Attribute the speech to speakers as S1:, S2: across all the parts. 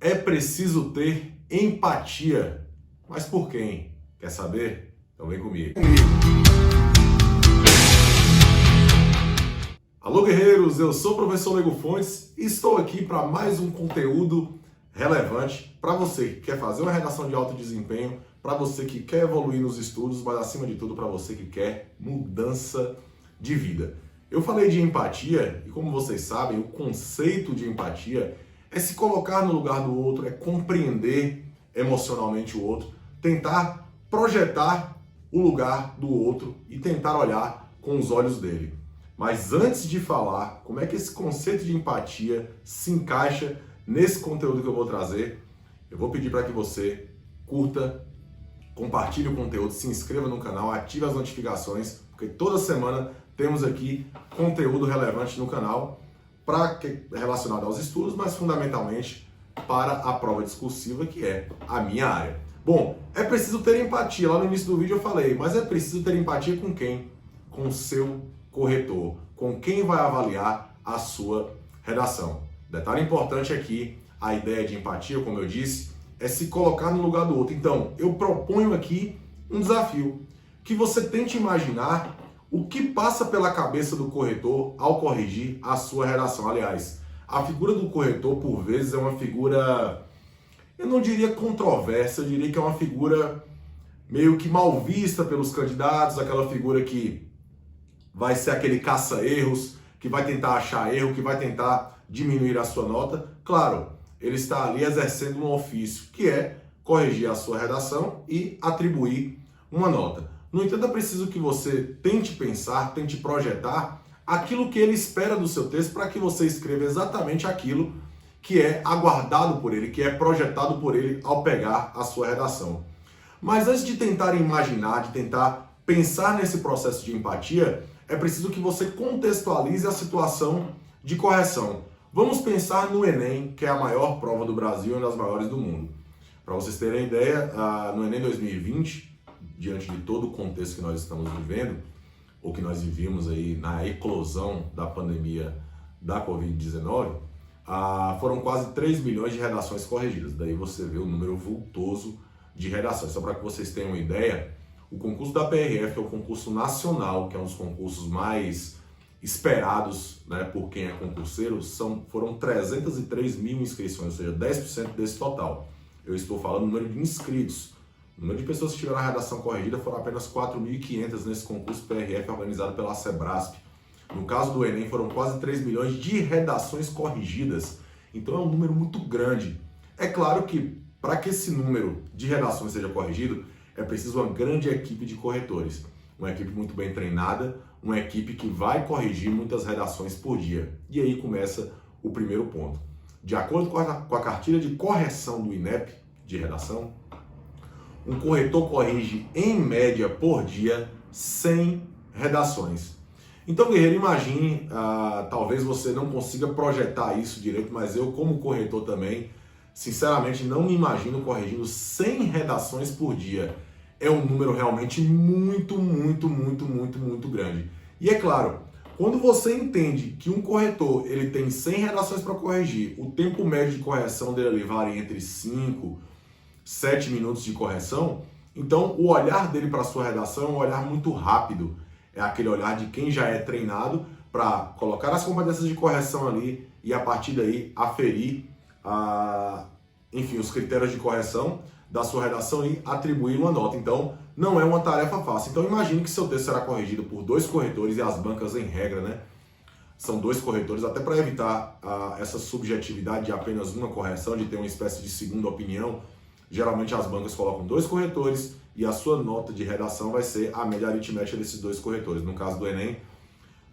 S1: É preciso ter empatia. Mas por quem? Quer saber? Então vem comigo. Alô, guerreiros! Eu sou o professor Lego Fontes e estou aqui para mais um conteúdo relevante para você que quer fazer uma redação de alto desempenho, para você que quer evoluir nos estudos, mas acima de tudo para você que quer mudança de vida. Eu falei de empatia e, como vocês sabem, o conceito de empatia é se colocar no lugar do outro, é compreender emocionalmente o outro, tentar projetar o lugar do outro e tentar olhar com os olhos dele. Mas antes de falar como é que esse conceito de empatia se encaixa nesse conteúdo que eu vou trazer, eu vou pedir para que você curta, compartilhe o conteúdo, se inscreva no canal, ative as notificações, porque toda semana temos aqui conteúdo relevante no canal relacionado aos estudos, mas fundamentalmente para a prova discursiva, que é a minha área. Bom, é preciso ter empatia. Lá no início do vídeo eu falei, mas é preciso ter empatia com quem? Com o seu corretor, com quem vai avaliar a sua redação. Detalhe importante aqui, a ideia de empatia, como eu disse, é se colocar no lugar do outro. Então, eu proponho aqui um desafio, que você tente imaginar o que passa pela cabeça do corretor ao corrigir a sua redação. Aliás, a figura do corretor, por vezes, é uma figura, eu não diria controversa, eu diria que é uma figura meio que mal vista pelos candidatos, aquela figura que vai ser aquele caça-erros, que vai tentar achar erro, que vai tentar diminuir a sua nota. Claro, ele está ali exercendo um ofício, que é corrigir a sua redação e atribuir uma nota. No entanto, é preciso que você tente pensar, tente projetar aquilo que ele espera do seu texto para que você escreva exatamente aquilo que é aguardado por ele, que é projetado por ele ao pegar a sua redação. Mas antes de tentar imaginar, de tentar pensar nesse processo de empatia, é preciso que você contextualize a situação de correção. Vamos pensar no Enem, que é a maior prova do Brasil e uma das maiores do mundo. Para vocês terem ideia, no Enem 2020, diante de todo o contexto que nós estamos vivendo, ou que nós vivíamos aí na eclosão da pandemia da Covid-19, foram quase 3 milhões de redações corrigidas. Daí você vê o número vultoso de redações. Só para que vocês tenham uma ideia, o concurso da PRF, que é o concurso nacional, que é um dos concursos mais esperados, né, por quem é concurseiro, foram 303 mil inscrições, ou seja, 10% desse total. Eu estou falando do número de inscritos. O número de pessoas que tiveram a redação corrigida foram apenas 4.500 nesse concurso PRF organizado pela Sebrasp. No caso do Enem, foram quase 3 milhões de redações corrigidas. Então é um número muito grande. É claro que para que esse número de redações seja corrigido, é preciso uma grande equipe de corretores. Uma equipe muito bem treinada, uma equipe que vai corrigir muitas redações por dia. E aí começa o primeiro ponto. De acordo com a cartilha de correção do INEP de redação, um corretor corrige, em média, por dia, 100 redações. Então, guerreiro, imagine, talvez você não consiga projetar isso direito, mas eu, como corretor também, sinceramente, não me imagino corrigindo 100 redações por dia. É um número realmente muito, muito, muito, muito, muito grande. E é claro, quando você entende que um corretor ele tem 100 redações para corrigir, o tempo médio de correção dele ali varia entre 5 7 minutos de correção, então o olhar dele para a sua redação é um olhar muito rápido. É aquele olhar de quem já é treinado para colocar as competências de correção ali e a partir daí aferir os critérios de correção da sua redação e atribuir uma nota. Então não é uma tarefa fácil. Então imagine que seu texto será corrigido por 2 corretores e as bancas, em regra, né, são 2 corretores, até para evitar essa subjetividade de apenas uma correção, de ter uma espécie de segunda opinião. Geralmente as bancas colocam 2 corretores e a sua nota de redação vai ser a média aritmética desses 2 corretores. No caso do Enem,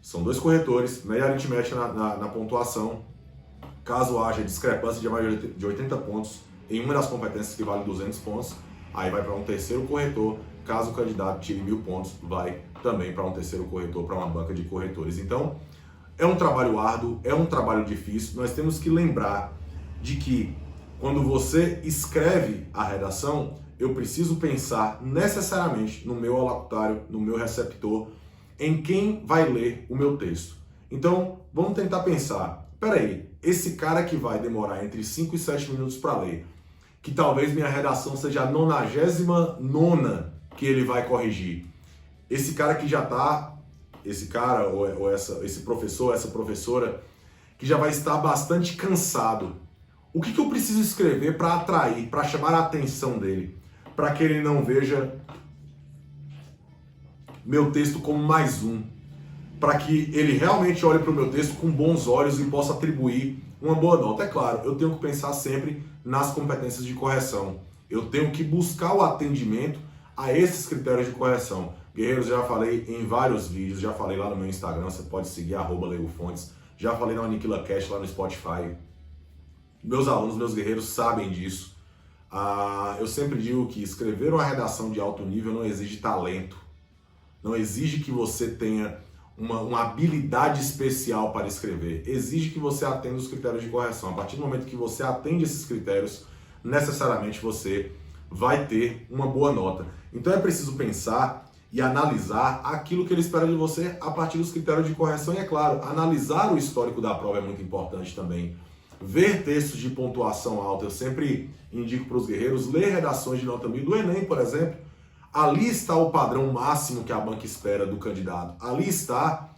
S1: são 2 corretores, média aritmética na pontuação. Caso haja discrepância de mais de 80 pontos em uma das competências que vale 200 pontos, aí vai para um terceiro corretor. Caso o candidato tire 1.000 pontos, vai também para um terceiro corretor, para uma banca de corretores. Então, é um trabalho árduo, é um trabalho difícil. Nós temos que lembrar de que quando você escreve a redação, eu preciso pensar necessariamente no meu alocutário, no meu receptor, em quem vai ler o meu texto. Então, vamos tentar pensar peraí, esse cara que vai demorar entre 5 e 7 minutos para ler, que talvez minha redação seja a 99ª que ele vai corrigir, esse cara que já tá, esse cara ou esse professor, essa professora, que já vai estar bastante cansado, o que eu preciso escrever para atrair, para chamar a atenção dele, para que ele não veja meu texto como mais um, para que ele realmente olhe para o meu texto com bons olhos e possa atribuir uma boa nota. É claro, eu tenho que pensar sempre nas competências de correção. Eu tenho que buscar o atendimento a esses critérios de correção. Guerreiros, já falei em vários vídeos, já falei lá no meu Instagram, você pode seguir @LegoFontes, já falei na AniquilaCast lá no Spotify. Meus alunos, meus guerreiros sabem disso. Eu sempre digo que escrever uma redação de alto nível não exige talento, não exige que você tenha uma habilidade especial para escrever, exige que você atenda os critérios de correção. A partir do momento que você atende esses critérios, necessariamente você vai ter uma boa nota. Então é preciso pensar e analisar aquilo que ele espera de você a partir dos critérios de correção. E é claro, analisar o histórico da prova é muito importante também. Ver textos de pontuação alta, eu sempre indico para os guerreiros, ler redações de nota 1000 do Enem, por exemplo. Ali está o padrão máximo que a banca espera do candidato. Ali está,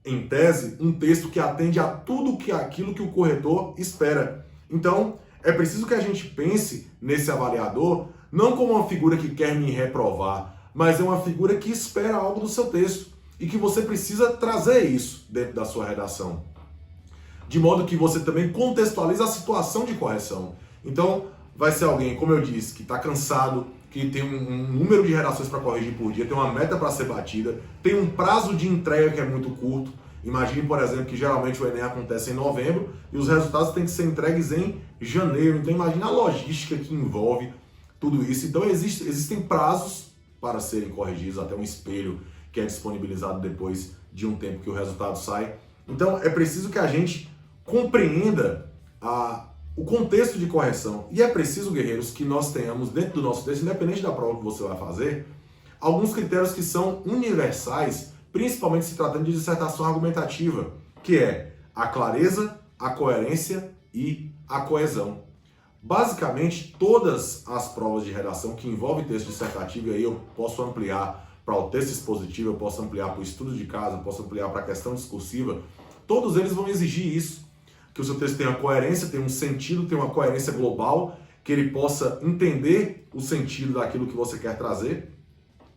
S1: em tese, um texto que atende a tudo aquilo que o corretor espera. Então, é preciso que a gente pense nesse avaliador não como uma figura que quer me reprovar, mas é uma figura que espera algo do seu texto e que você precisa trazer isso dentro da sua redação. De modo que você também contextualiza a situação de correção. Então, vai ser alguém, como eu disse, que está cansado, que tem um número de redações para corrigir por dia, tem uma meta para ser batida, tem um prazo de entrega que é muito curto. Imagine, por exemplo, que geralmente o Enem acontece em novembro e os resultados têm que ser entregues em janeiro. Então, imagine a logística que envolve tudo isso. Então, existem prazos para serem corrigidos, até um espelho que é disponibilizado depois de um tempo que o resultado sai. Então, é preciso que a gente compreenda o contexto de correção. E é preciso, guerreiros, que nós tenhamos dentro do nosso texto, independente da prova que você vai fazer, alguns critérios que são universais, principalmente se tratando de dissertação argumentativa, que é a clareza, a coerência e a coesão. Basicamente, todas as provas de redação que envolvem texto dissertativo, e aí eu posso ampliar para o texto expositivo, eu posso ampliar para o estudo de caso, eu posso ampliar para a questão discursiva, todos eles vão exigir isso. Que o seu texto tenha coerência, tenha um sentido, tenha uma coerência global, que ele possa entender o sentido daquilo que você quer trazer,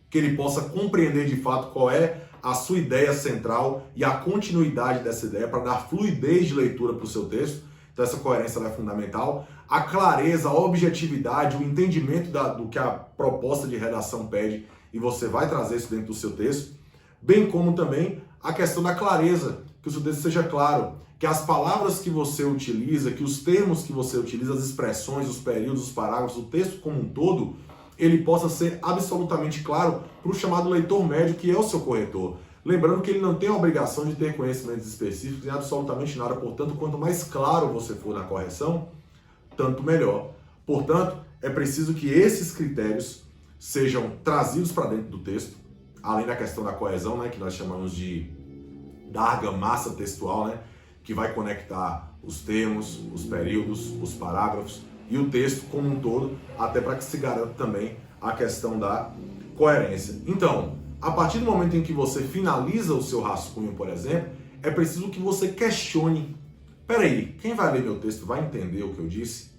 S1: que ele possa compreender de fato qual é a sua ideia central e a continuidade dessa ideia para dar fluidez de leitura para o seu texto. Então essa coerência é fundamental. A clareza, a objetividade, o entendimento do que a proposta de redação pede e você vai trazer isso dentro do seu texto, bem como também a questão da clareza, que o seu texto seja claro, que as palavras que você utiliza, que os termos que você utiliza, as expressões, os períodos, os parágrafos, o texto como um todo, ele possa ser absolutamente claro para o chamado leitor médio, que é o seu corretor. Lembrando que ele não tem a obrigação de ter conhecimentos específicos em absolutamente nada, portanto, quanto mais claro você for na correção, tanto melhor. Portanto, é preciso que esses critérios sejam trazidos para dentro do texto, além da questão da coesão, né, que nós chamamos da argamassa textual, né, que vai conectar os termos, os períodos, os parágrafos e o texto como um todo, até para que se garanta também a questão da coerência. Então, a partir do momento em que você finaliza o seu rascunho, por exemplo, é preciso que você questione. Peraí, quem vai ler meu texto vai entender o que eu disse?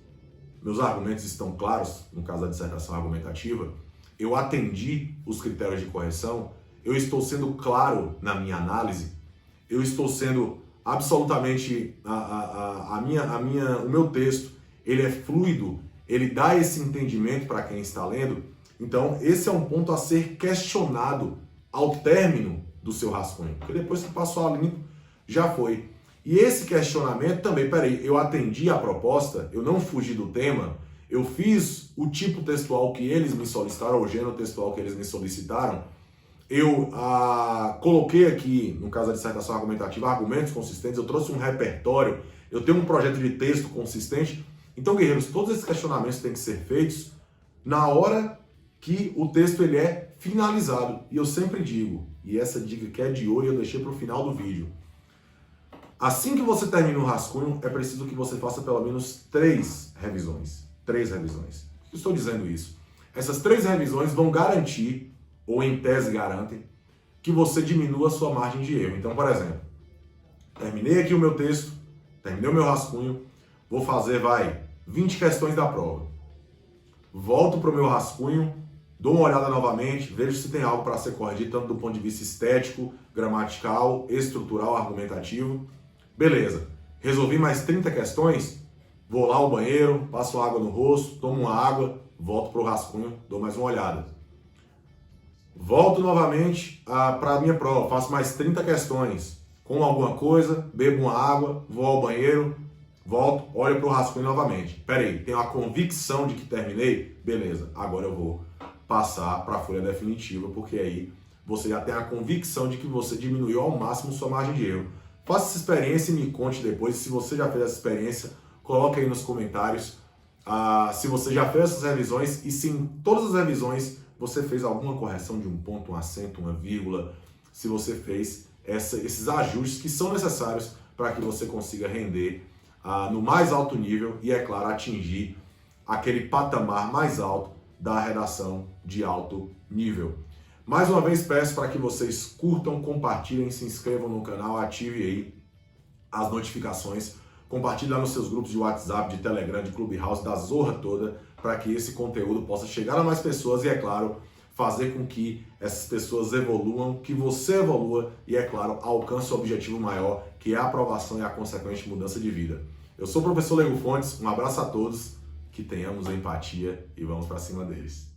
S1: Meus argumentos estão claros, no caso da dissertação argumentativa? Eu atendi os critérios de correção? Eu estou sendo claro na minha análise? Eu estou sendo absolutamente o meu texto, ele é fluido, ele dá esse entendimento para quem está lendo. Então, esse é um ponto a ser questionado ao término do seu rascunho, porque depois que passou a limpo, já foi. E esse questionamento também, peraí, eu atendi a proposta, eu não fugi do tema, eu fiz o tipo textual que eles me solicitaram, o gênero textual que eles me solicitaram, eu coloquei aqui, no caso da dissertação argumentativa, argumentos consistentes, eu trouxe um repertório, eu tenho um projeto de texto consistente. Então, guerreiros, todos esses questionamentos têm que ser feitos na hora que o texto ele é finalizado. E eu sempre digo, e essa dica que é de ouro eu deixei para o final do vídeo, Assim que você termina o rascunho, é preciso que você faça pelo menos 3 revisões. 3 revisões. Por que eu estou dizendo isso? Essas 3 revisões vão garantir, ou em tese garantem, que você diminua a sua margem de erro. Então, por exemplo, terminei aqui o meu texto, terminei o meu rascunho, vou fazer, 20 questões da prova. Volto para o meu rascunho, dou uma olhada novamente, vejo se tem algo para ser corrigido, tanto do ponto de vista estético, gramatical, estrutural, argumentativo. Beleza, resolvi mais 30 questões, vou lá ao banheiro, passo água no rosto, tomo uma água, volto para o rascunho, dou mais uma olhada. Volto novamente para a minha prova, faço mais 30 questões, como alguma coisa, bebo uma água, vou ao banheiro, volto, olho para o rascunho novamente. Peraí, tenho a convicção de que terminei? Beleza, agora eu vou passar para a folha definitiva, porque aí você já tem a convicção de que você diminuiu ao máximo sua margem de erro. Faça essa experiência e me conte depois. Se você já fez essa experiência, coloque aí nos comentários se você já fez essas revisões e se em todas as revisões você fez alguma correção de um ponto, um acento, uma vírgula, se você fez esses ajustes que são necessários para que você consiga render no mais alto nível e, é claro, atingir aquele patamar mais alto da redação de alto nível. Mais uma vez peço para que vocês curtam, compartilhem, se inscrevam no canal, ative aí as notificações, compartilhe lá nos seus grupos de WhatsApp, de Telegram, de Clubhouse, da zorra toda, para que esse conteúdo possa chegar a mais pessoas e, é claro, fazer com que essas pessoas evoluam, que você evolua e, é claro, alcance o objetivo maior, que é a aprovação e a consequente mudança de vida. Eu sou o professor Lego Fontes, um abraço a todos, que tenhamos empatia e vamos para cima deles.